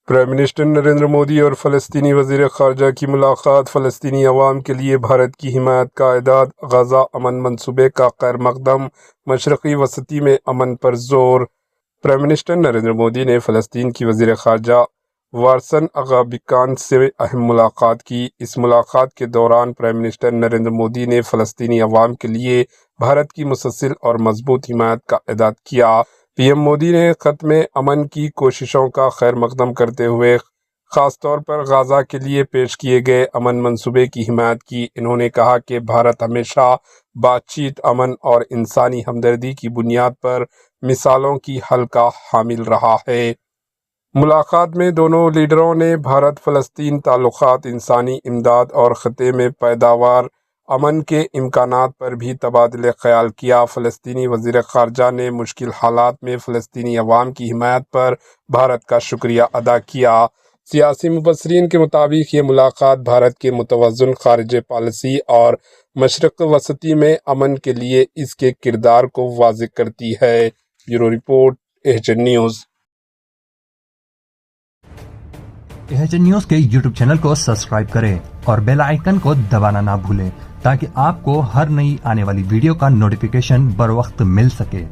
Prime minister Narendra Modi اور فلسطینی وزیر خارجہ کی ملاقات۔ فلسطینی عوام کے لیے بھارت کی حمایت کا اعداد۔ غزہ امن منصوبے کا خیر مقدم۔ مشرقی وسطی میں امن پر زور۔ پرائم منسٹر نریندر مودی نے فلسطین کی وزیر خارجہ وارسن اغابکان سے اہم ملاقات کی۔ اس ملاقات کے دوران پرائم منسٹر نریندر مودی نے فلسطینی عوام کے لیے بھارت کی مسلسل اور مضبوط حمایت کا اعادہ کیا۔ پی ایم مودی نے ختم امن کی کوششوں کا خیر مقدم کرتے ہوئے خاص طور پر غزہ کے لیے پیش کیے گئے امن منصوبے کی حمایت کی۔ انہوں نے کہا کہ بھارت ہمیشہ بات چیت، امن اور انسانی ہمدردی کی بنیاد پر مثالوں کی حل کا حامل رہا ہے۔ ملاقات میں دونوں لیڈروں نے بھارت فلسطین تعلقات، انسانی امداد اور خطے میں پیداوار امن کے امکانات پر بھی تبادلہ خیال کیا۔ فلسطینی وزیر خارجہ نے مشکل حالات میں فلسطینی عوام کی حمایت پر بھارت کا شکریہ ادا کیا۔ سیاسی مبصرین کے مطابق یہ ملاقات بھارت کے متوازن خارجہ پالیسی اور مشرق وسطی میں امن کے لیے اس کے کردار کو واضح کرتی ہے۔ Bureau report, H news. H news کے یوٹیوب چینل کو سبسکرائب کریں اور بیل آئیکن کو دبانا نہ بھولیں تاکہ آپ کو ہر نئی آنے والی ویڈیو کا نوٹیفیکیشن بر وقت مل سکے۔